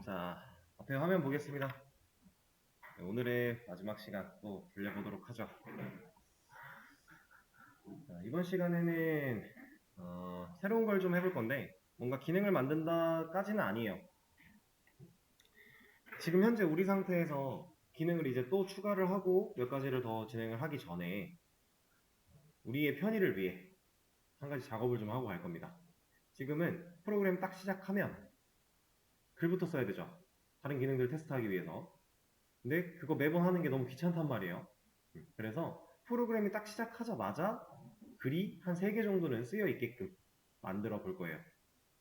자, 앞에 화면 보겠습니다. 네, 오늘의 마지막 시간 또 돌려보도록 하죠. 자, 이번 시간에는 새로운 걸 좀 해볼 건데 뭔가 기능을 만든다까지는 아니에요. 지금 현재 우리 상태에서 기능을 이제 또 추가를 하고 몇 가지를 더 진행을 하기 전에 우리의 편의를 위해 한 가지 작업을 좀 하고 갈 겁니다. 지금은 프로그램 딱 시작하면 글부터 써야 되죠. 다른 기능들 테스트하기 위해서. 근데 그거 매번 하는 게 너무 귀찮단 말이에요. 그래서 프로그램이 딱 시작하자마자 글이 한 3개 정도는 쓰여 있게끔 만들어 볼 거예요.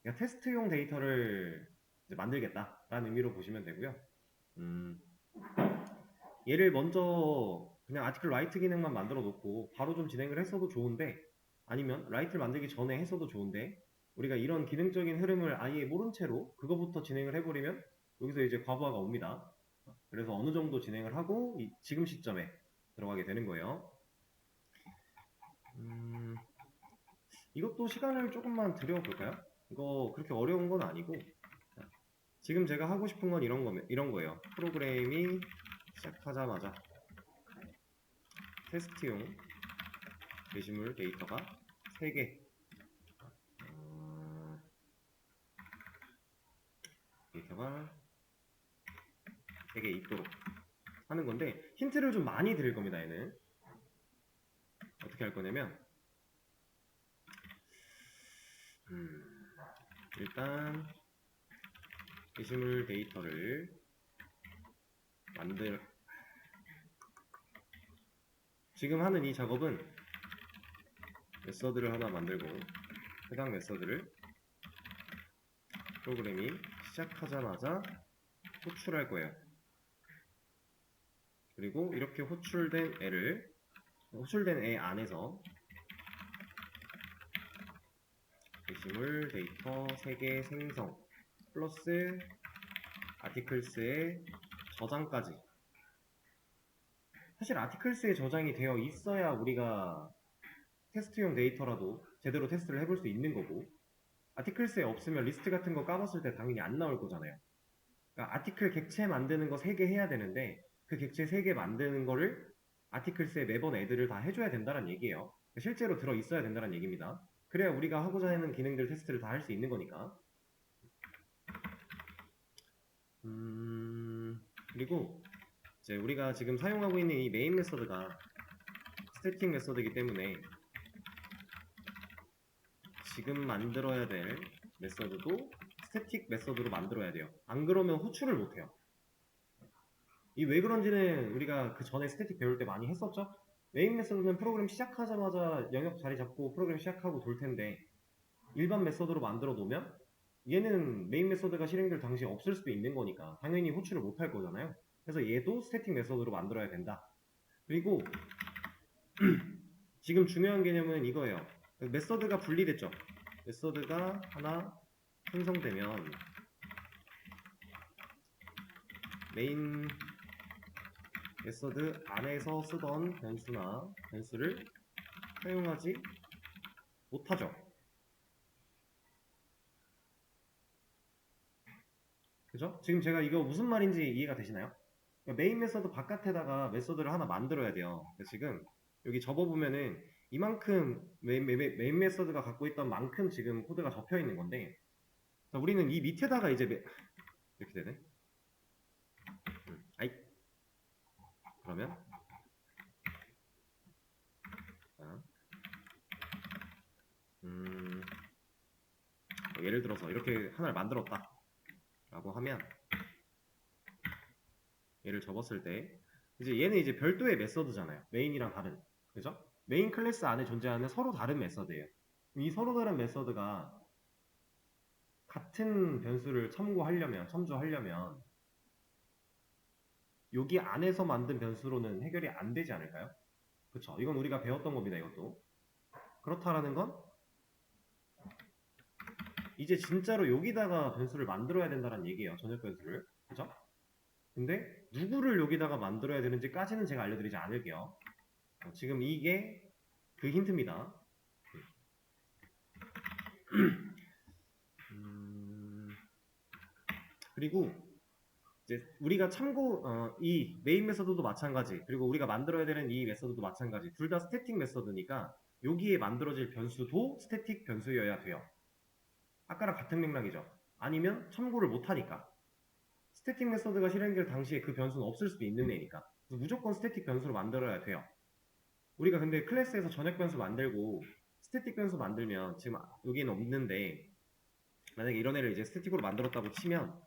그러니까 테스트용 데이터를 이제 만들겠다라는 의미로 보시면 되고요. 얘를 먼저 그냥 아티클 라이트 기능만 만들어 놓고 바로 좀 진행을 했어도 좋은데, 아니면 라이트를 만들기 전에 했어도 좋은데, 우리가 이런 기능적인 흐름을 아예 모른 채로 그거부터 진행을 해버리면 여기서 이제 과부하가 옵니다. 그래서 어느 정도 진행을 하고 지금 시점에 들어가게 되는 거예요. 이것도 시간을 조금만 들여볼까요? 이거 그렇게 어려운 건 아니고, 지금 제가 하고 싶은 건 이런 거예요. 프로그램이 시작하자마자 테스트용 게시물 데이터가 3개 데이터가 3개 있도록 하는 건데, 힌트를 좀 많이 드릴 겁니다. 얘는 어떻게 할 거냐면, 일단 게시물 데이터를 지금 하는 이 작업은 메서드를 하나 만들고, 해당 메서드를 프로그램이 시작하자마자 호출할 거예요. 그리고 이렇게 호출된 애 안에서 게시물 데이터 3개 생성 플러스 아티클스의 저장까지. 사실 아티클스에 저장이 되어 있어야 우리가 테스트용 데이터라도 제대로 테스트를 해볼 수 있는 거고, 아티클스에 없으면 리스트 같은 거 까봤을 때 당연히 안 나올 거잖아요. 그러니까 아티클 객체 만드는 거 3개 해야 되는데, 그 객체 3개 만드는 거를 아티클스에 매번 애들을 다 해줘야 된다는 얘기예요. 실제로 들어 있어야 된다는 얘기입니다. 그래야 우리가 하고자 하는 기능들 테스트를 다 할 수 있는 거니까. 그리고 이제 우리가 지금 사용하고 있는 이 메인 메서드가 스태틱 메서드이기 때문에 지금 만들어야 될 메서드도 스태틱 메서드로 만들어야 돼요. 안 그러면 호출을 못해요. 이 왜 그런지는 우리가 그 전에 스태틱 배울 때 많이 했었죠? 메인 메서드는 프로그램 시작하자마자 영역 자리 잡고 프로그램 시작하고 돌 텐데, 일반 메서드로 만들어 놓으면 얘는 메인 메서드가 실행될 당시에 없을 수도 있는 거니까 당연히 호출을 못 할 거잖아요. 그래서 얘도 스태틱 메서드로 만들어야 된다. 그리고 지금 중요한 개념은 이거예요. 메서드가 분리됐죠. 메서드가 하나 생성되면 메인 메서드 안에서 쓰던 변수를 사용하지 못하죠. 그죠? 지금 제가 이거 무슨 말인지 이해가 되시나요? 그러니까 메인 메서드 바깥에다가 메서드를 하나 만들어야 돼요. 지금 여기 접어보면은 이만큼 메인 메서드가 갖고 있던 만큼 지금 코드가 접혀 있는 건데, 우리는 이 밑에다가 이제 이렇게 되네. 아이, 그러면 예를 들어서 이렇게 하나를 만들었다 라고 하면, 얘를 접었을 때 이제 얘는 이제 별도의 메서드잖아요. 메인이랑 다른. 그죠? 메인 클래스 안에 존재하는 서로 다른 메서드예요. 이 서로 다른 메서드가 같은 변수를 첨주하려면 여기 안에서 만든 변수로는 해결이 안 되지 않을까요? 그쵸? 이건 우리가 배웠던 겁니다. 이것도. 그렇다라는 건 이제 진짜로 여기다가 변수를 만들어야 된다는 얘기예요. 전역 변수를. 그죠? 근데 누구를 여기다가 만들어야 되는지까지는 제가 알려드리지 않을게요. 지금 이게 그 힌트입니다. 그리고 이제 우리가 이 메인 메서드도 마찬가지, 그리고 우리가 만들어야 되는 이 메서드도 마찬가지. 둘 다 스태틱 메서드니까 여기에 만들어질 변수도 스태틱 변수여야 돼요. 아까랑 같은 맥락이죠. 아니면 참고를 못하니까. 스태틱 메서드가 실행될 당시에 그 변수는 없을 수도 있는 애니까. 그래서 무조건 스태틱 변수로 만들어야 돼요. 우리가 근데 클래스에서 전역 변수 만들고 스태틱 변수 만들면 지금 여기는 없는데, 만약에 이런 애를 이제 스태틱으로 만들었다고 치면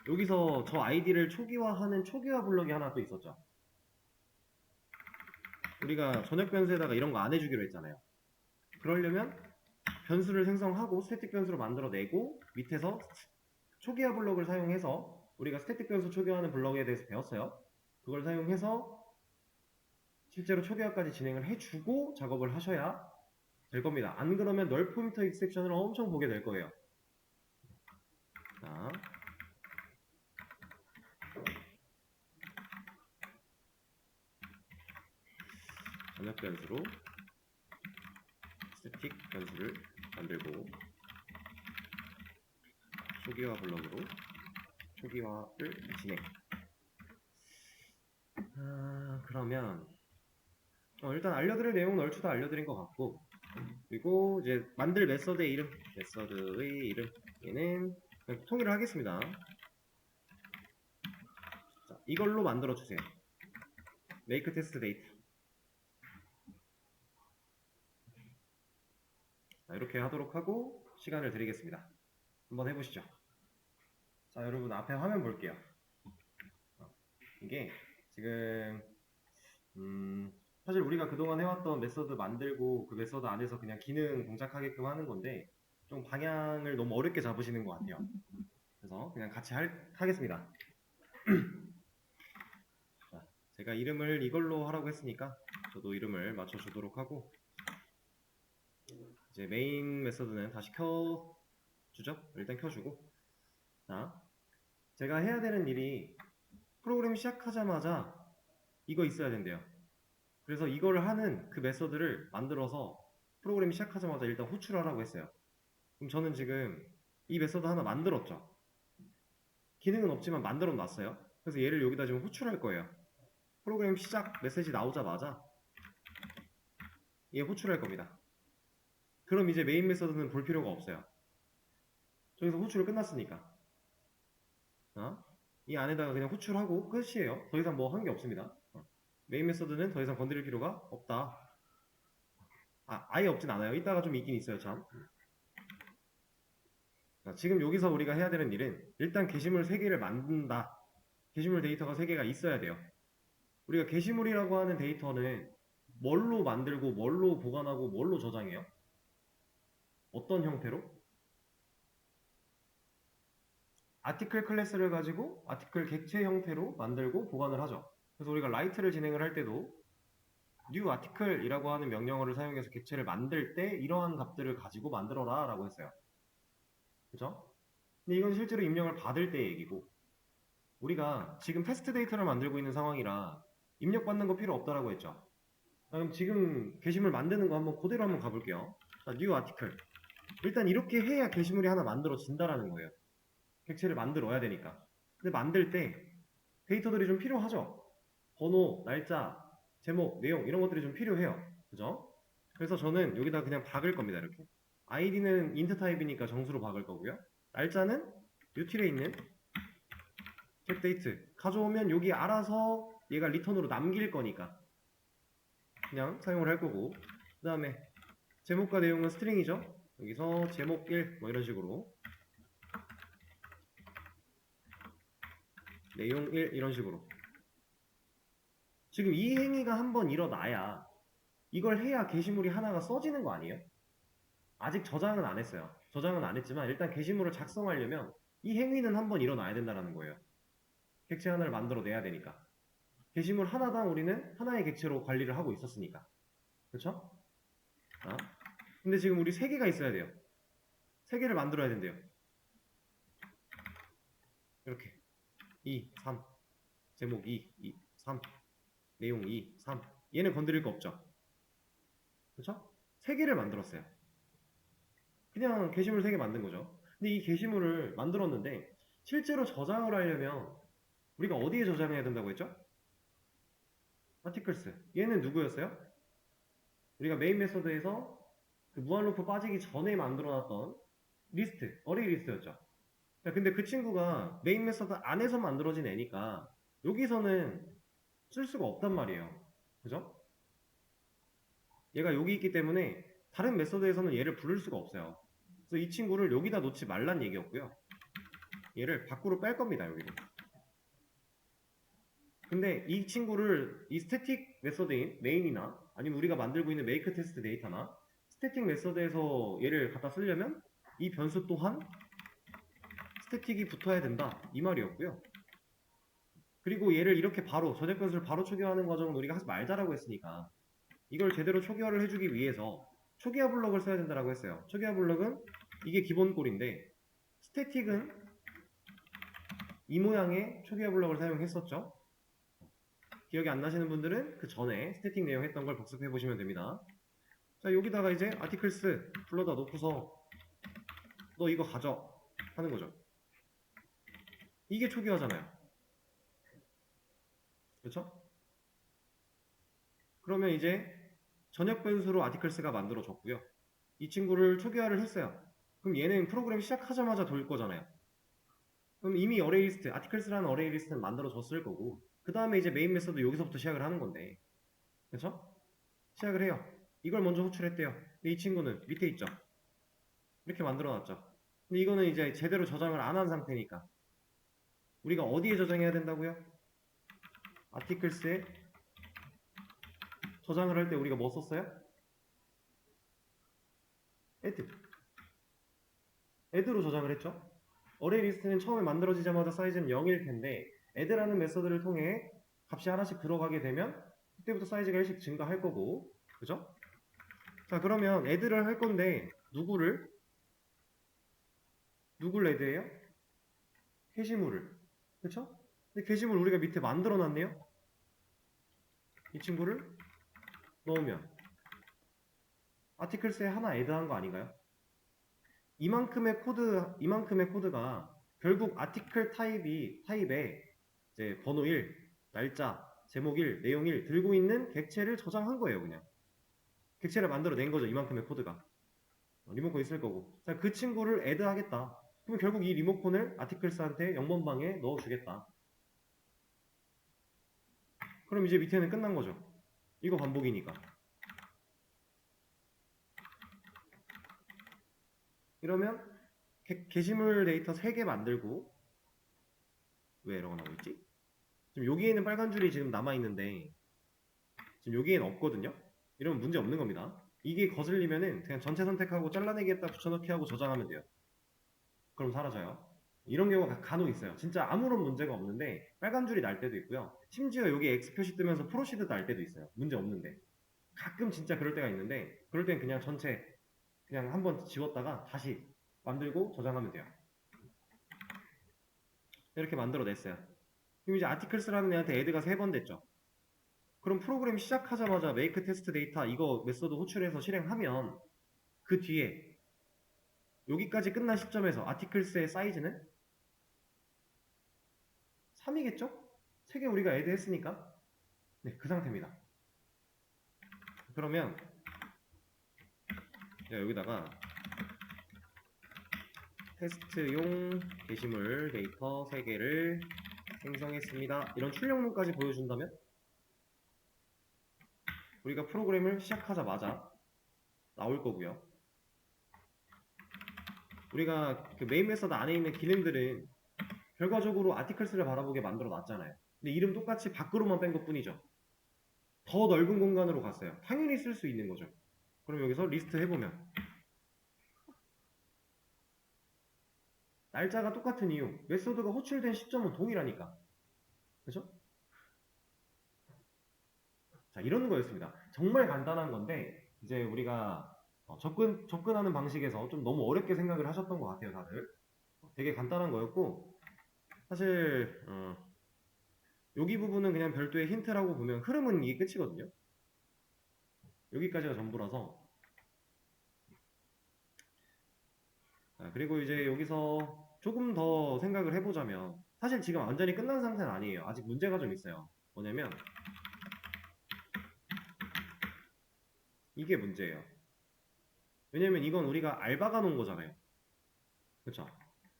여기서 저 아이디를 초기화하는 초기화 블럭이 하나 또 있었죠. 우리가 전역 변수에다가 이런 거 안 해주기로 했잖아요. 그러려면 변수를 생성하고 스태틱 변수로 만들어내고 밑에서 초기화 블럭을 사용해서, 우리가 스태틱 변수 초기화하는 블럭에 대해서 배웠어요. 그걸 사용해서 실제로 초기화까지 진행을 해주고 작업을 하셔야 될 겁니다. 안 그러면 널 포인터 익셉션을 엄청 보게 될 거예요. 자, 전역 변수로 스태틱 변수를 만들고 초기화 블럭으로 초기화를 진행. 그러면 일단 알려드릴 내용은 얼추 다 알려드린 것 같고, 그리고 이제 만들 메서드의 이름, 메서드의 이름, 얘는 그냥 통일을 하겠습니다. 자, 이걸로 만들어 주세요. make test data. 자, 이렇게 하도록 하고 시간을 드리겠습니다. 한번 해보시죠. 자, 여러분 앞에 화면 볼게요. 이게 지금 사실 우리가 그동안 해왔던 메서드 만들고 그 메서드 안에서 그냥 기능 동작하게끔 하는 건데, 좀 방향을 너무 어렵게 잡으시는 것 같아요. 그래서 그냥 같이 하겠습니다. 자, 제가 이름을 이걸로 하라고 했으니까 저도 이름을 맞춰주도록 하고, 이제 메인 메서드는 다시 켜주죠. 일단 켜주고, 자, 제가 해야 되는 일이 프로그램 시작하자마자 이거 있어야 된대요. 그래서 이걸 하는 그 메서드를 만들어서 프로그램 시작하자마자 일단 호출하라고 했어요. 그럼 저는 지금 이 메서드 하나 만들었죠. 기능은 없지만 만들어 놨어요. 그래서 얘를 여기다 지금 호출할 거예요. 프로그램 시작 메시지 나오자마자 얘 호출할 겁니다. 그럼 이제 메인 메서드는 볼 필요가 없어요. 저기서 호출을 끝났으니까. 이 안에다가 그냥 호출하고 끝이에요. 더 이상 뭐 한 게 없습니다. 메인 메서드는 더 이상 건드릴 필요가 없다. 아예 없진 않아요. 이따가 좀 있긴 있어요, 참. 자, 지금 여기서 우리가 해야 되는 일은 일단 게시물 3개를 만든다. 게시물 데이터가 3개가 있어야 돼요. 우리가 게시물이라고 하는 데이터는 뭘로 만들고 뭘로 보관하고 뭘로 저장해요? 어떤 형태로? 아티클 클래스를 가지고 아티클 객체 형태로 만들고 보관을 하죠. 그래서 우리가 라이트를 진행을 할 때도 new article이라고 하는 명령어를 사용해서 객체를 만들 때 이러한 값들을 가지고 만들어라 라고 했어요. 그죠? 근데 이건 실제로 입력을 받을 때 얘기고, 우리가 지금 테스트 데이터를 만들고 있는 상황이라 입력받는 거 필요 없다라고 했죠. 그럼 지금 게시물 만드는 거 한번 그대로 한번 가볼게요. 자, new article. 일단 이렇게 해야 게시물이 하나 만들어진다라는 거예요. 객체를 만들어야 되니까. 근데 만들 때 데이터들이 좀 필요하죠. 번호, 날짜, 제목, 내용 이런 것들이 좀 필요해요. 그죠? 그래서 저는 여기다 그냥 박을 겁니다. 이렇게. id는 int 타입이니까 정수로 박을 거고요. 날짜는 util에 있는 get date 가져오면 여기 알아서 얘가 리턴으로 남길 거니까 그냥 사용을 할 거고, 그 다음에 제목과 내용은 스트링이죠. 여기서 제목 1 뭐 이런 식으로, 내용 1 이런 식으로. 지금 이 행위가 한번 일어나야, 이걸 해야 게시물이 하나가 써지는 거 아니에요? 아직 저장은 안 했어요. 저장은 안 했지만 일단 게시물을 작성하려면 이 행위는 한번 일어나야 된다는 거예요. 객체 하나를 만들어 내야 되니까. 게시물 하나당 우리는 하나의 객체로 관리를 하고 있었으니까. 그렇죠? 근데 지금 우리 3개가 있어야 돼요. 3개를 만들어야 된대요. 이렇게 2, 3, 제목 2, 3, 내용 2, 3. 얘는 건드릴 거 없죠. 그렇죠? 3개를 만들었어요. 그냥 게시물 3개 만든 거죠. 근데 이 게시물을 만들었는데 실제로 저장을 하려면 우리가 어디에 저장해야 된다고 했죠? articles. 얘는 누구였어요? 우리가 메인 메서드에서 그 무한 루프 빠지기 전에 만들어놨던 리스트, 어레이 리스트였죠. 자, 근데 그 친구가 메인 메서드 안에서 만들어진 애니까 여기서는 쓸 수가 없단 말이에요. 그죠? 얘가 여기 있기 때문에 다른 메서드에서는 얘를 부를 수가 없어요. 그래서 이 친구를 여기다 놓지 말란 얘기였고요. 얘를 밖으로 뺄 겁니다, 여기로. 근데 이 친구를 이 스태틱 메서드인 메인이나 아니면 우리가 만들고 있는 메이크 테스트 데이터나 스태틱 메서드에서 얘를 갖다 쓰려면 이 변수 또한 스태틱이 붙어야 된다 이 말이었고요. 그리고 얘를 이렇게 바로 저장 변수를 바로 초기화하는 과정은 우리가 하지 말자라고 했으니까 이걸 제대로 초기화를 해주기 위해서 초기화 블럭을 써야 된다고 했어요. 초기화 블럭은 이게 기본 꼴인데 스태틱은 이 모양의 초기화 블럭을 사용했었죠. 기억이 안 나시는 분들은 그 전에 스태틱 내용 했던 걸 복습해 보시면 됩니다. 자, 여기다가 이제 articles 불러다 놓고서 너 이거 가져 하는 거죠. 이게 초기화잖아요. 그렇죠? 그러면 이제 전역 변수로 articles가 만들어졌고요. 이 친구를 초기화를 했어요. 그럼 얘는 프로그램 시작하자마자 돌 거잖아요. 그럼 이미 어레이 리스트, articles라는 어레이 리스트는 만들어졌을 거고 그 다음에 이제 메인 메서드 여기서부터 시작을 하는 건데 그렇죠? 시작을 해요. 이걸 먼저 호출했대요. 근데 이 친구는 밑에 있죠. 이렇게 만들어놨죠. 근데 이거는 이제 제대로 저장을 안 한 상태니까 우리가 어디에 저장해야 된다고요? articles에 저장을 할 때 우리가 뭐 썼어요? add로 저장을 했죠. 어레이 리스트는 처음에 만들어지자마자 사이즈는 0일 텐데 add라는 메서드를 통해 값이 하나씩 들어가게 되면 그때부터 사이즈가 1씩 증가할 거고 그죠? 자, 그러면 add를 할 건데 누구를 add해요? 게시물을. 그쵸? 근데 게시물 우리가 밑에 만들어 놨네요. 이 친구를 넣으면 articles에 하나 add한 거 아닌가요? 이만큼의 코드가 결국 article 타입에 이제 번호 1, 날짜, 제목 1, 내용 1 들고 있는 객체를 저장한 거예요, 그냥. 객체를 만들어낸 거죠, 이만큼의 코드가. 리모컨 있을 거고. 자, 그 친구를 add 하겠다. 그럼 결국 이 리모컨을 articles한테 0번방에 넣어주겠다. 그럼 이제 밑에는 끝난 거죠. 이거 반복이니까. 이러면 게시물 데이터 3개 만들고 왜 에러가 나고 있지? 지금 여기에는 빨간 줄이 지금 남아있는데 지금 여기에는 없거든요? 이러면 문제 없는 겁니다. 이게 거슬리면은 그냥 전체 선택하고 잘라내기에다 붙여넣기 하고 저장하면 돼요. 그럼 사라져요. 이런 경우가 간혹 있어요. 진짜 아무런 문제가 없는데 빨간 줄이 날 때도 있고요. 심지어 여기 X 표시 뜨면서 프로시드 날 때도 있어요. 문제 없는데. 가끔 진짜 그럴 때가 있는데 그럴 땐 그냥 전체 그냥 한번 지웠다가 다시 만들고 저장하면 돼요. 이렇게 만들어냈어요. 그럼 이제 articles라는 애한테 add가 3번 됐죠. 그럼 프로그램 시작하자마자 make test data 이거 메서드 호출해서 실행하면 그 뒤에 여기까지 끝난 시점에서 articles의 사이즈는 3이겠죠? 3개 우리가 add 했으니까 네, 그 상태입니다. 그러면 여기다가 테스트용 게시물 데이터 3개를 생성했습니다. 이런 출력문까지 보여준다면 우리가 프로그램을 시작하자마자 나올 거고요. 우리가 그 메인 메서드 안에 있는 기능들은 결과적으로 articles를 바라보게 만들어 놨잖아요. 근데 이름 똑같이 밖으로만 뺀 것 뿐이죠. 더 넓은 공간으로 갔어요. 당연히 쓸 수 있는 거죠. 그럼 여기서 리스트 해보면 날짜가 똑같은 이유 메소드가 호출된 시점은 동일하니까 그죠? 자, 이런 거였습니다. 정말 간단한 건데 이제 우리가 접근하는 방식에서 좀 너무 어렵게 생각을 하셨던 것 같아요, 다들. 되게 간단한 거였고 사실 여기 부분은 그냥 별도의 힌트라고 보면 흐름은 이게 끝이거든요. 여기까지가 전부라서 그리고 이제 여기서 조금 더 생각을 해보자면 사실 지금 완전히 끝난 상태는 아니에요. 아직 문제가 좀 있어요. 뭐냐면 이게 문제예요. 왜냐면 이건 우리가 알바가 놓은 거잖아요. 그쵸?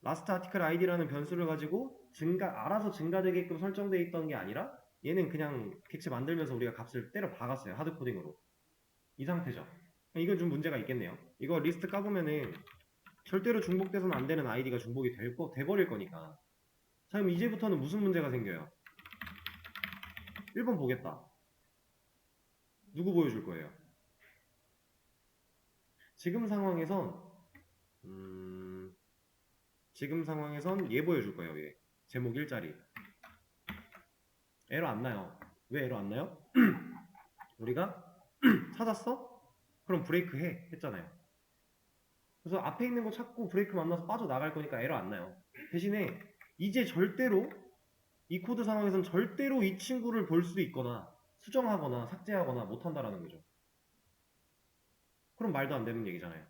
라스트 아티클 아이디라는 변수를 가지고 알아서 증가되게끔 설정되어 있던 게 아니라 얘는 그냥 객체 만들면서 우리가 값을 때려 박았어요. 하드코딩으로. 이 상태죠. 이건 좀 문제가 있겠네요. 이거 리스트 까보면은 절대로 중복돼서는 안 되는 아이디가 중복이 돼버릴 거니까. 자, 그럼 이제부터는 무슨 문제가 생겨요? 1번 보겠다. 누구 보여줄 거예요? 지금 상황에선 지금 상황에선 얘 보여줄 거예요. 얘. 제목 1자리. 에러 안 나요. 왜 에러 안 나요? 우리가 찾았어? 그럼 브레이크 했잖아요. 그래서 앞에 있는 거 찾고 브레이크 만나서 빠져나갈 거니까 에러 안 나요. 대신에 이제 절대로 이 코드 상황에선 절대로 이 친구를 볼 수 있거나 수정하거나 삭제하거나 못한다라는 거죠. 그럼 말도 안 되는 얘기잖아요.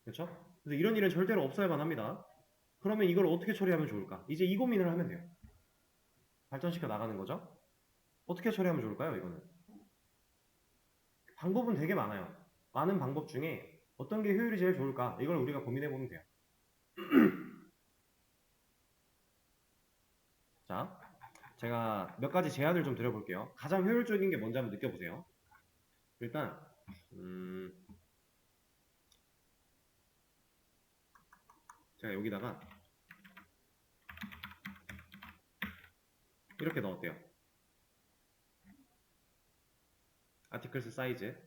그렇죠? 그래서 이런 일은 절대로 없어야만 합니다. 그러면 이걸 어떻게 처리하면 좋을까? 이제 이 고민을 하면 돼요. 발전시켜 나가는 거죠. 어떻게 처리하면 좋을까요, 이거는? 방법은 되게 많아요. 많은 방법 중에 어떤 게 효율이 제일 좋을까? 이걸 우리가 고민해보면 돼요. 자, 제가 몇 가지 제안을 좀 드려볼게요. 가장 효율적인 게 뭔지 한번 느껴보세요. 일단, 제가 여기다가 이렇게 넣었대요. 아티클스 사이즈.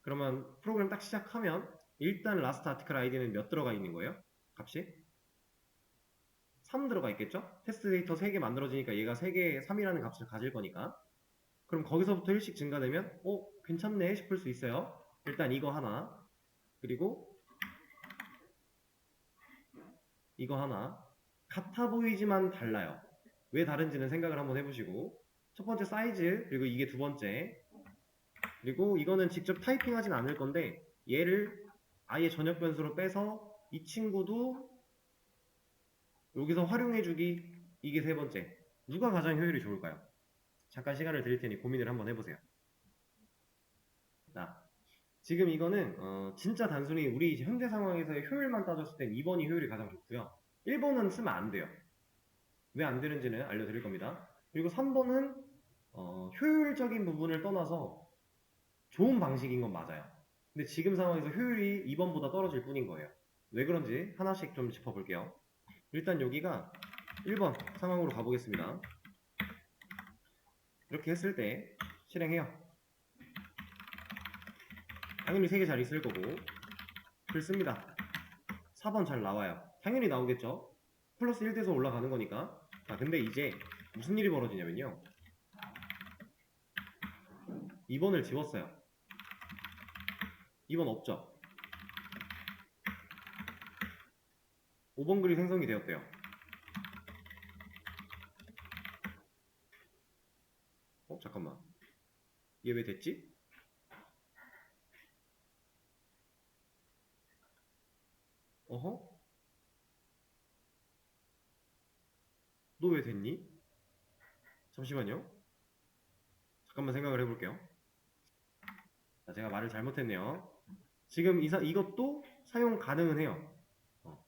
그러면 프로그램 딱 시작하면 일단 라스트 아티클 아이디는 몇 들어가 있는 거예요? 값이? 3 들어가 있겠죠? 테스트 데이터 3개 만들어지니까 얘가 3개, 3이라는 값을 가질 거니까. 그럼 거기서부터 1씩 증가되면 괜찮네 싶을 수 있어요. 일단 이거 하나, 그리고 이거 하나. 같아 보이지만 달라요. 왜 다른지는 생각을 한번 해보시고, 첫 번째 사이즈, 그리고 이게 두 번째, 그리고 이거는 직접 타이핑하진 않을 건데 얘를 아예 전역 변수로 빼서 이 친구도 여기서 활용해주기, 이게 세 번째. 누가 가장 효율이 좋을까요? 잠깐 시간을 드릴 테니 고민을 한번 해보세요. 자, 지금 이거는 진짜 단순히 우리 현재 상황에서의 효율만 따졌을 땐 2번이 효율이 가장 좋고요. 1번은 쓰면 안 돼요. 왜 안 되는지는 알려드릴 겁니다. 그리고 3번은 효율적인 부분을 떠나서 좋은 방식인 건 맞아요. 근데 지금 상황에서 효율이 2번보다 떨어질 뿐인 거예요. 왜 그런지 하나씩 좀 짚어볼게요. 일단 여기가 1번 상황으로 가보겠습니다. 이렇게 했을 때 실행해요. 당연히 3개 잘 있을 거고 글 씁니다. 4번 잘 나와요. 당연히 나오겠죠. 플러스 1 돼서 올라가는 거니까. 자, 근데 이제 무슨 일이 벌어지냐면요. 2번을 지웠어요. 2번 없죠. 5번 글이 생성이 되었대요. 잠깐만. 얘 왜 됐지? 어허? 너 왜 됐니? 잠시만요. 잠깐만 생각을 해볼게요. 자, 제가 말을 잘못했네요. 지금 이것도 사용 가능은 해요.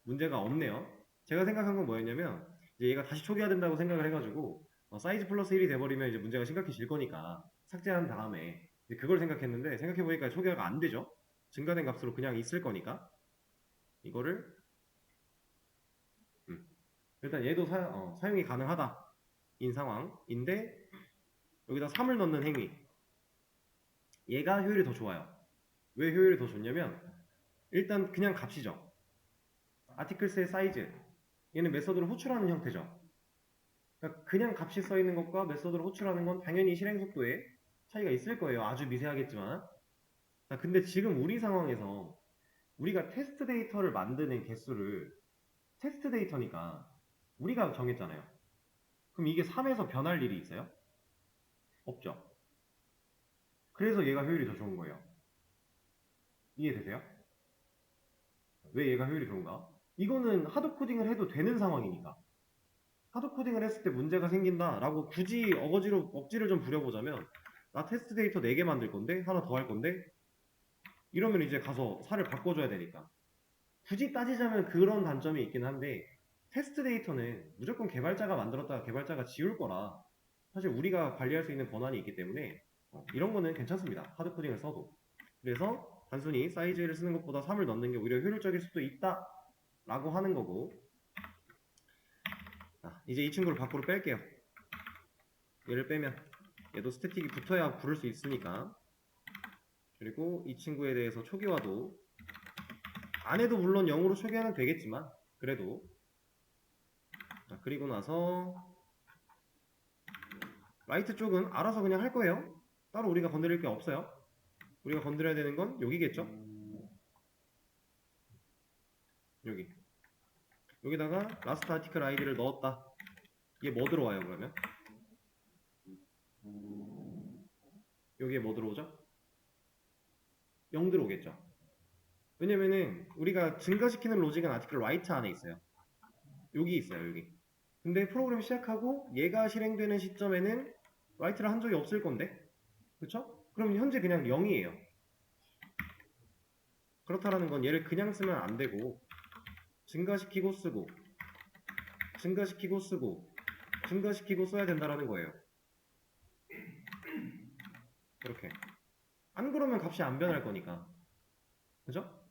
문제가 없네요. 제가 생각한 건 뭐였냐면 이제 얘가 다시 초기화 된다고 생각을 해가지고 사이즈 플러스 1이 돼버리면 이제 문제가 심각해질 거니까 삭제한 다음에 그걸 생각했는데 생각해보니까 초기화가 안 되죠. 증가된 값으로 그냥 있을 거니까 이거를 일단 얘도 사용이 가능하다 인 상황인데 여기다 3을 넣는 행위, 얘가 효율이 더 좋아요. 왜 효율이 더 좋냐면 일단 그냥 값이죠. 아티클스의 사이즈, 얘는 메서드로 호출하는 형태죠. 그러니까 그냥 값이 써 있는 것과 메서드로 호출하는 건 당연히 실행 속도에 차이가 있을 거예요. 아주 미세하겠지만. 자, 근데 지금 우리 상황에서 우리가 테스트 데이터를 만드는 개수를 테스트 데이터니까 우리가 정했잖아요. 그럼 이게 3에서 변할 일이 있어요? 없죠. 그래서 얘가 효율이 더 좋은 거예요. 이해되세요? 왜 얘가 효율이 좋은가? 이거는 하드 코딩을 해도 되는 상황이니까. 하드 코딩을 했을 때 문제가 생긴다라고 굳이 억지를 좀 부려보자면 나 테스트 데이터 4개 만들 건데 하나 더 할 건데 이러면 이제 가서 사를 바꿔줘야 되니까 굳이 따지자면 그런 단점이 있긴 한데 테스트 데이터는 무조건 개발자가 만들었다가 개발자가 지울 거라 사실 우리가 관리할 수 있는 권한이 있기 때문에 이런 거는 괜찮습니다. 하드 코딩을 써도. 그래서 단순히 사이즈를 쓰는 것보다 3을 넣는 게 오히려 효율적일 수도 있다 라고 하는 거고 이제 이 친구를 밖으로 뺄게요. 얘를 빼면 얘도 스태틱이 붙어야 부를 수 있으니까 그리고 이 친구에 대해서 초기화도 안 해도 물론 0으로 초기화는 되겠지만 그래도 그리고 나서 라이트 쪽은 알아서 그냥 할 거예요. 따로 우리가 건드릴 게 없어요. 우리가 건드려야 되는 건 여기겠죠? 여기다가 라스트 아티클 아이디를 넣었다. 이게 뭐 들어와요 그러면? 여기에 뭐 들어오죠? 0 들어오겠죠. 왜냐면은 우리가 증가시키는 로직은 아티클 라이트 안에 있어요. 여기 있어요 여기. 근데 프로그램 시작하고 얘가 실행되는 시점에는 라이트를 한 적이 없을 건데 그쵸? 그럼 현재 그냥 0이에요. 그렇다라는 건 얘를 그냥 쓰면 안 되고 증가시키고 쓰고 증가시키고 쓰고 증가시키고 써야 된다라는 거예요. 그렇게 안 그러면 값이 안 변할 거니까 그죠?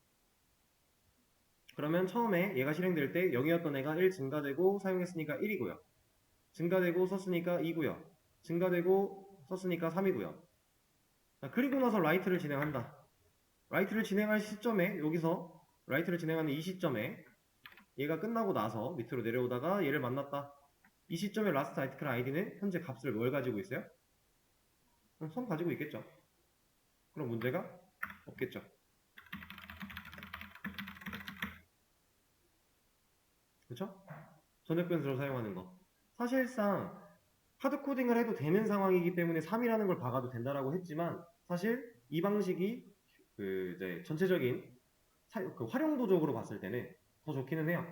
그러면 처음에 얘가 실행될 때 0이었던 애가 1 증가되고 사용했으니까 1이고요. 증가되고 썼으니까 2고요. 증가되고 썼으니까 3이고요. 자, 그리고 나서 라이트를 진행한다. 라이트를 진행할 시점에 여기서 라이트를 진행하는 이 시점에 얘가 끝나고 나서 밑으로 내려오다가 얘를 만났다. 이 시점에 라스트 아티클 아이디는 현재 값을 뭘 가지고 있어요? 3 가지고 있겠죠. 그럼 문제가 없겠죠. 그쵸? 전액 변수로 사용하는 거. 사실상 하드 코딩을 해도 되는 상황이기 때문에 3이라는 걸 박아도 된다라고 했지만 사실 이 방식이 그 이제 전체적인 그 활용도적으로 봤을 때는 더 좋기는 해요.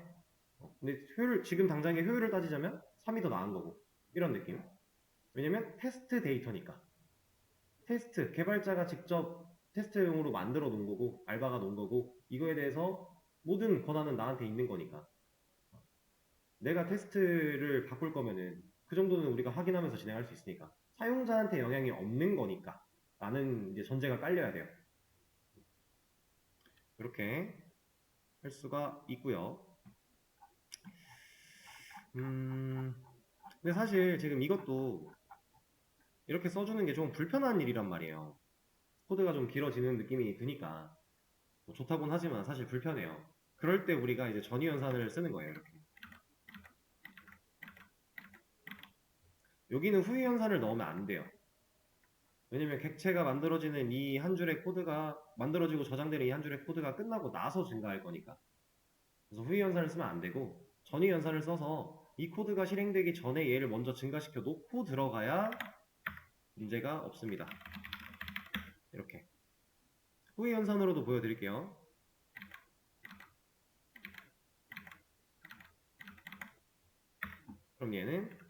근데 지금 당장의 효율을 따지자면 3이 더 나은 거고 이런 느낌. 왜냐면 테스트 데이터니까. 테스트 개발자가 직접 테스트용으로 만들어 놓은 거고 알바가 놓은 거고 이거에 대해서 모든 권한은 나한테 있는 거니까. 내가 테스트를 바꿀 거면은 그 정도는 우리가 확인하면서 진행할 수 있으니까 사용자한테 영향이 없는 거니까 라는 이제 전제가 깔려야 돼요. 이렇게 할 수가 있고요. 근데 사실 지금 이것도 이렇게 써주는 게 좀 불편한 일이란 말이에요. 코드가 좀 길어지는 느낌이 드니까 뭐 좋다곤 하지만 사실 불편해요. 그럴 때 우리가 이제 전위 연산을 쓰는 거예요. 이렇게 여기는 후위 연산을 넣으면 안 돼요. 왜냐면 객체가 만들어지는 이 한 줄의 코드가 만들어지고 저장되는 이 한 줄의 코드가 끝나고 나서 증가할 거니까 그래서 후위 연산을 쓰면 안 되고 전위 연산을 써서 이 코드가 실행되기 전에 얘를 먼저 증가시켜 놓고 들어가야 문제가 없습니다. 이렇게 후위 연산으로도 보여드릴게요. 그럼 얘는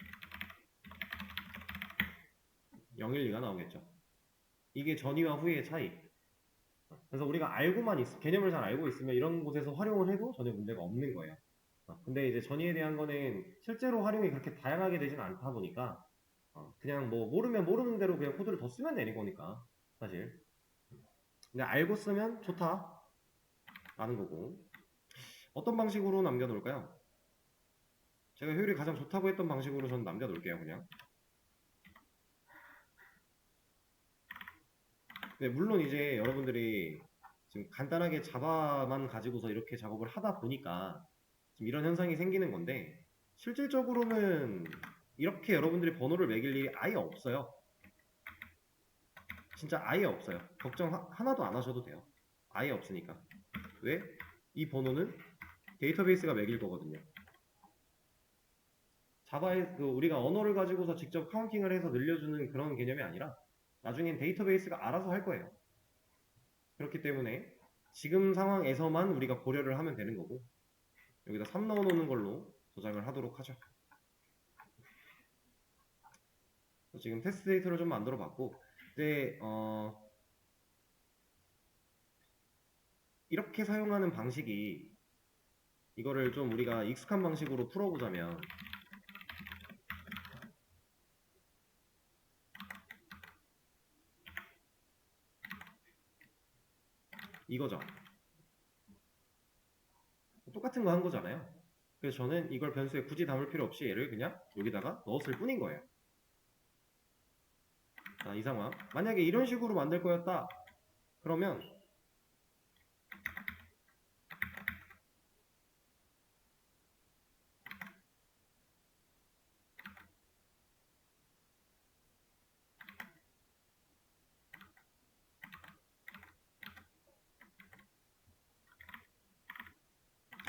012가 나오겠죠. 이게 전위와 후위의 차이. 그래서 우리가 개념을 잘 알고 있으면 이런 곳에서 활용을 해도 전혀 문제가 없는 거예요. 근데 이제 전위에 대한 거는 실제로 활용이 그렇게 다양하게 되진 않다 보니까 그냥 뭐 모르면 모르는 대로 그냥 코드를 더 쓰면 되는 거니까 사실. 근데 알고 쓰면 좋다 라는 거고 어떤 방식으로 남겨놓을까요? 제가 효율이 가장 좋다고 했던 방식으로 저는 남겨놓을게요 그냥. 네, 물론 이제 여러분들이 지금 간단하게 자바만 가지고서 이렇게 작업을 하다 보니까 지금 이런 현상이 생기는 건데 실질적으로는 이렇게 여러분들이 번호를 매길 일이 아예 없어요. 진짜 아예 없어요. 걱정 하나도 안 하셔도 돼요. 아예 없으니까. 왜? 이 번호는 데이터베이스가 매길 거거든요. 자바에 우리가 언어를 가지고서 직접 카운팅을 해서 늘려주는 그런 개념이 아니라 나중엔 데이터베이스가 알아서 할 거예요. 그렇기 때문에 지금 상황에서만 우리가 고려를 하면 되는 거고 여기다 3 넣어놓는 걸로 조작을 하도록 하죠. 지금 테스트 데이터를 좀 만들어 봤고, 근데 이렇게 사용하는 방식이, 이거를 좀 우리가 익숙한 방식으로 풀어보자면 이거죠. 똑같은 거 한 거잖아요. 그래서 저는 이걸 변수에 굳이 담을 필요 없이 얘를 그냥 여기다가 넣었을 뿐인 거예요. 자, 이 상황. 만약에 이런 식으로 만들 거였다. 그러면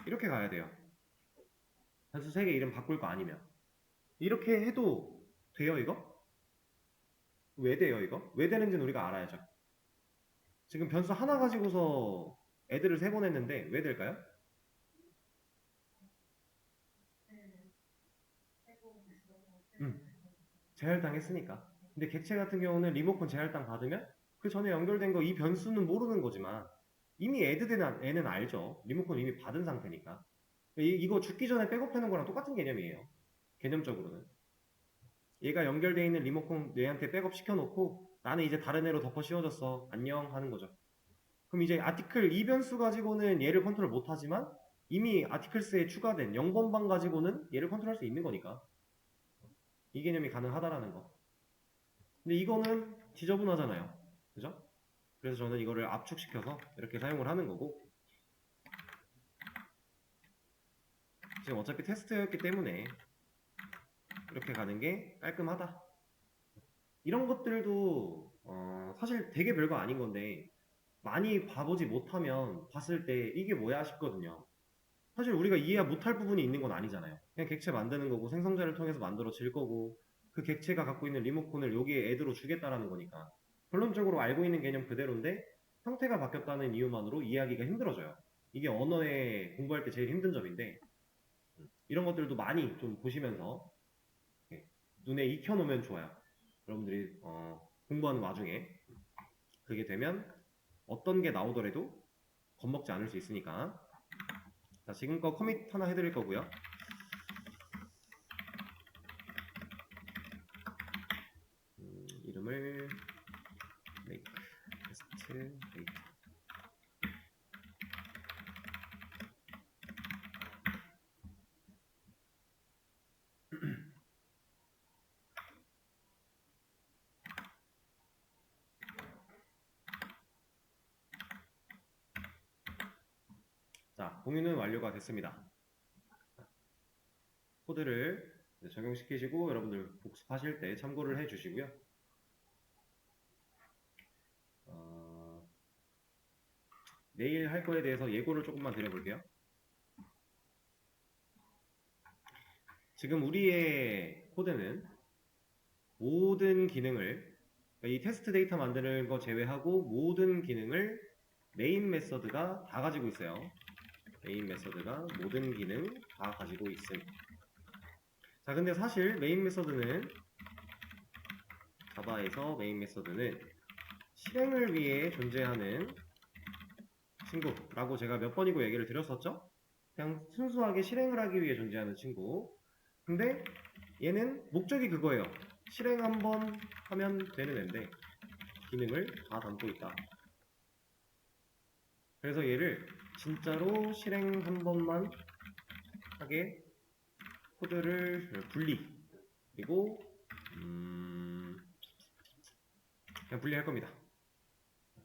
이렇게 가야 돼요. 변수 3개 이름 바꿀 거 아니면. 이렇게 해도 돼요, 이거? 왜 돼요, 이거? 왜 되는지는 우리가 알아야죠. 지금 변수 하나 가지고서 애들을 3번 했는데 왜 될까요? 제할당했으니까. 근데 객체 같은 경우는 리모컨 제할당 받으면 그 전에 연결된 거 이 변수는 모르는 거지만 이미 애드된 애는 알죠. 리모컨 이미 받은 상태니까. 이거 죽기 전에 백업하는 거랑 똑같은 개념이에요. 개념적으로는. 얘가 연결되어 있는 리모컨 얘한테 백업 시켜놓고 나는 이제 다른 애로 덮어 씌워졌어. 안녕 하는 거죠. 그럼 이제 아티클 이 변수 가지고는 얘를 컨트롤 못하지만 이미 아티클스에 추가된 0번방 가지고는 얘를 컨트롤할 수 있는 거니까. 이 개념이 가능하다라는 거. 근데 이거는 지저분하잖아요. 그죠? 그래서 저는 이거를 압축시켜서 이렇게 사용을 하는 거고, 지금 어차피 테스트였기 때문에 이렇게 가는 게 깔끔하다. 이런 것들도 사실 되게 별거 아닌 건데 많이 봐보지 못하면 봤을 때 이게 뭐야 싶거든요. 사실 우리가 이해 못할 부분이 있는 건 아니잖아요. 그냥 객체 만드는 거고 생성자를 통해서 만들어질 거고 그 객체가 갖고 있는 리모컨을 여기에 애드로 주겠다라는 거니까 결론적으로 알고 있는 개념 그대로인데 형태가 바뀌었다는 이유만으로 이해하기가 힘들어져요. 이게 언어에 공부할 때 제일 힘든 점인데 이런 것들도 많이 좀 보시면서 눈에 익혀놓으면 좋아요. 여러분들이 공부하는 와중에 그게 되면 어떤 게 나오더라도 겁먹지 않을 수 있으니까. 자, 지금껏 커밋 하나 해드릴 거고요. 이름을 make test data. 자, 공유는 완료가 됐습니다. 코드를 적용시키시고 여러분들 복습하실 때 참고를 해주시고요. 내일 할 거에 대해서 예고를 조금만 드려볼게요. 지금 우리의 코드는 모든 기능을, 그러니까 이 테스트 데이터 만드는 거 제외하고 모든 기능을 메인 메서드가 다 가지고 있어요. 메인 메서드가 모든 기능 다 가지고 있음. 자, 근데 사실 메인 메서드는 자바에서 메인 메서드는 실행을 위해 존재하는 친구라고 제가 몇 번이고 얘기를 드렸었죠? 그냥 순수하게 실행을 하기 위해 존재하는 친구. 근데 얘는 목적이 그거예요. 실행 한번 하면 되는 앤데 기능을 다 담고 있다. 그래서 얘를 진짜로 실행 한 번만 하게 코드를 분리 그리고 그냥 분리할 겁니다.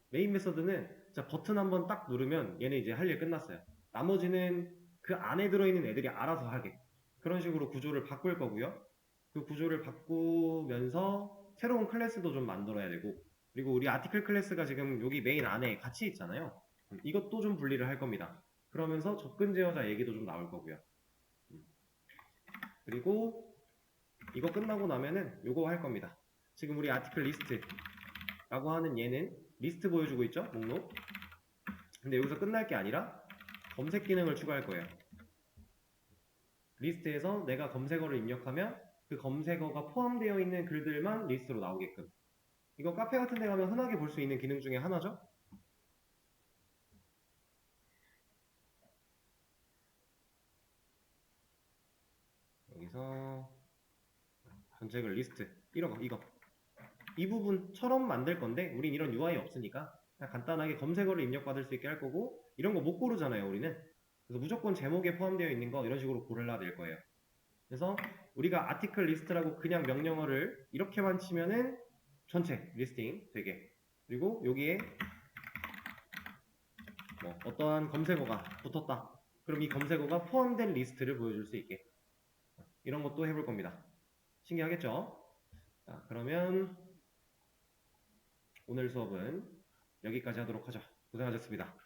메인 메서드는 자, 버튼 한번 딱 누르면 얘는 이제 할 일 끝났어요. 나머지는 그 안에 들어있는 애들이 알아서 하게 그런 식으로 구조를 바꿀 거고요. 그 구조를 바꾸면서 새로운 클래스도 좀 만들어야 되고 그리고 우리 아티클 클래스가 지금 여기 메인 안에 같이 있잖아요. 이것도 좀 분리를 할 겁니다. 그러면서 접근 제어자 얘기도 좀 나올 거고요. 그리고 이거 끝나고 나면은 요거 할 겁니다. 지금 우리 아티클 리스트라고 하는 얘는 리스트 보여주고 있죠? 목록. 근데 여기서 끝날 게 아니라 검색 기능을 추가할 거예요. 리스트에서 내가 검색어를 입력하면 그 검색어가 포함되어 있는 글들만 리스트로 나오게끔. 이거 카페 같은 데 가면 흔하게 볼 수 있는 기능 중에 하나죠. 여기서 전체 글 리스트 이런 거, 이거 이 부분처럼 만들 건데 우린 이런 UI 없으니까 그냥 간단하게 검색어를 입력받을 수 있게 할 거고, 이런 거 못 고르잖아요 우리는. 그래서 무조건 제목에 포함되어 있는 거 이런 식으로 고르려 될 거예요. 그래서 우리가 아티클 리스트라고 그냥 명령어를 이렇게만 치면은 전체 리스팅 되게, 그리고 여기에 뭐 어떠한 검색어가 붙었다 그럼 이 검색어가 포함된 리스트를 보여줄 수 있게, 이런 것도 해볼 겁니다. 신기하겠죠? 자, 그러면 오늘 수업은 여기까지 하도록 하죠. 고생하셨습니다.